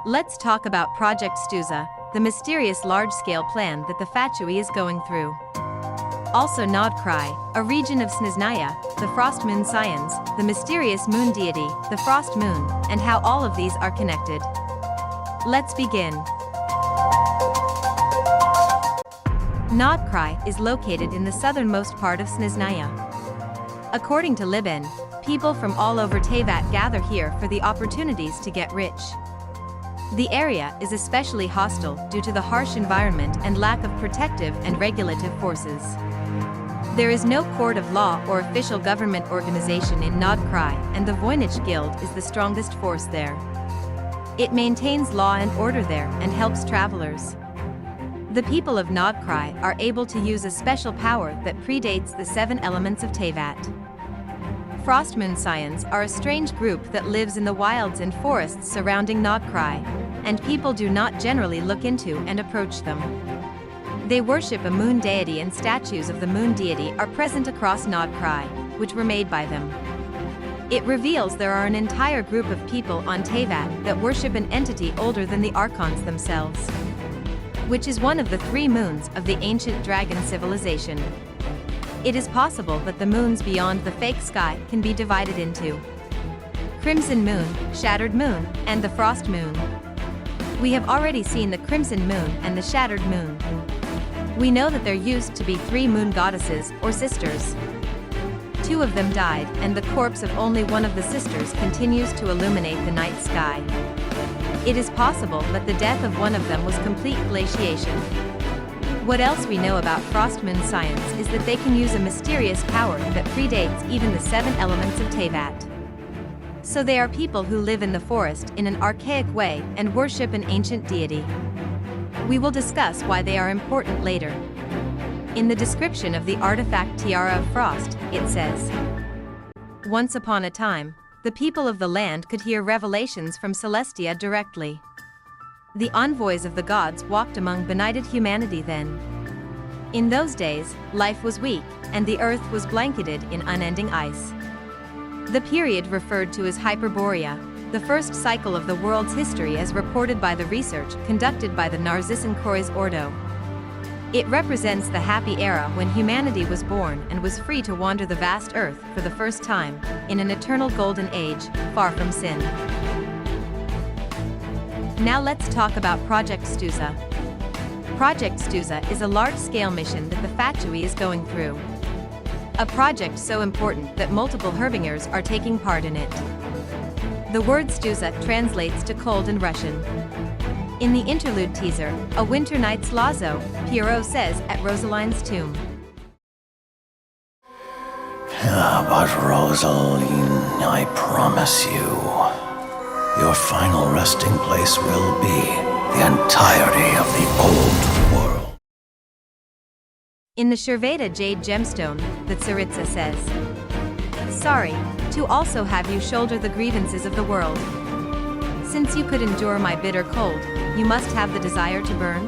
Let's talk about Project Stuzha, the mysterious large-scale plan that the Fatui is going through. Also Nod-Krai, a region of Snezhnaya, the Frostmoon Scions, the mysterious moon deity, the Frost Moon, and how all of these are connected. Let's begin. Nod-Krai is located in the southernmost part of Snezhnaya. According to Liban, people from all over Teyvat gather here for the opportunities to get rich. The area is especially hostile due to the harsh environment and lack of protective and regulative forces. There is no court of law or official government organization in Nod-Krai, and the Voynich Guild is the strongest force there. It maintains law and order there and helps travelers. The people of Nod-Krai are able to use a special power that predates the 7 elements of Teyvat. Frostmoon Scions are a strange group that lives in the wilds and forests surrounding Nod-Krai, and people do not generally look into and approach them. They worship a moon deity, and statues of the moon deity are present across Nod-Krai, which were made by them. It reveals there are an entire group of people on Teyvat that worship an entity older than the Archons themselves, which is one of the 3 moons of the ancient dragon civilization. It is possible that the moons beyond the fake sky can be divided into Crimson Moon, Shattered Moon, and the Frost Moon. We have already seen the Crimson Moon and the Shattered Moon. We know that there used to be 3 moon goddesses, or sisters. 2 of them died, and the corpse of only one of the sisters continues to illuminate the night sky. It is possible that the death of one of them was complete glaciation. What else we know about Frostmoon Scions is that they can use a mysterious power that predates even the 7 elements of Teyvat. So they are people who live in the forest in an archaic way and worship an ancient deity. We will discuss why they are important later. In the description of the artifact Tiara of Frost, it says, "Once upon a time, the people of the land could hear revelations from Celestia directly. The envoys of the gods walked among benighted humanity then. In those days, life was weak, and the earth was blanketed in unending ice. The period referred to as Hyperborea, the first cycle of the world's history as reported by the research conducted by the Narcissan-Kroi's Ordo. It represents the happy era when humanity was born and was free to wander the vast earth for the first time, in an eternal golden age, far from sin." Now let's talk about Project Stuzha. Project Stuzha is a large-scale mission that the Fatui is going through. A project so important that multiple Herbingers are taking part in it. The word Stuzha translates to cold in Russian. In the interlude teaser, "A Winter Night's Lazo," Pierrot says at Rosaline's tomb. But Rosaline, I promise you, your final resting place will be the entirety of the old world. In the Shirveda Jade Gemstone, the Tsaritsa says, "Sorry, to also have you shoulder the grievances of the world. Since you could endure my bitter cold, you must have the desire to burn?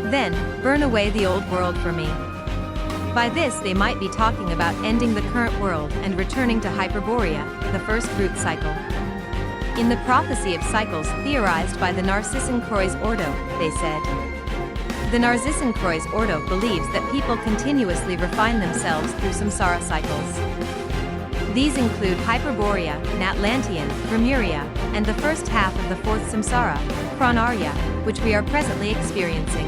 Then, burn away the old world for me." By this they might be talking about ending the current world and returning to Hyperborea, the first root cycle. In the prophecy of cycles theorized by the Narcissan-Kroi's Ordo, they said, the Narcissan-Kroi's Ordo believes that people continuously refine themselves through samsara cycles. These include Hyperborea, Natlantian, Remuria, and the first half of the 4th samsara, Chronarya, which we are presently experiencing.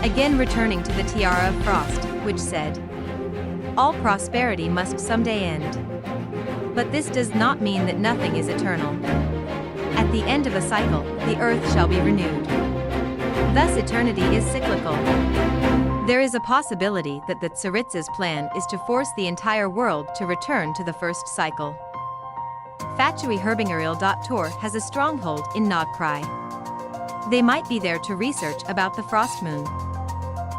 Again returning to the Tiara of Frost, which said, "All prosperity must someday end." But this does not mean that nothing is eternal. At the end of a cycle, the earth shall be renewed. Thus eternity is cyclical. There is a possibility that the Tsaritsa's plan is to force the entire world to return to the first cycle. Fatui Herbingeril.tour has a stronghold in Nod-Krai. They might be there to research about the Frost Moon.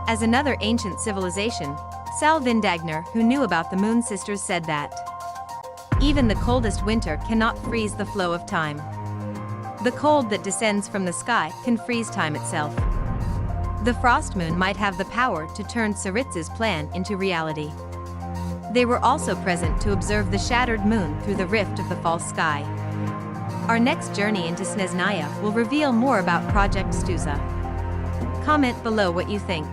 As another ancient civilization, Sal Vindagner, who knew about the Moon Sisters, said that even the coldest winter cannot freeze the flow of time. The cold that descends from the sky can freeze time itself. The Frost Moon might have the power to turn Tsaritsa's plan into reality. They were also present to observe the shattered moon through the rift of the false sky. Our next journey into Snezhnaya will reveal more about Project Stuzha. Comment below what you think.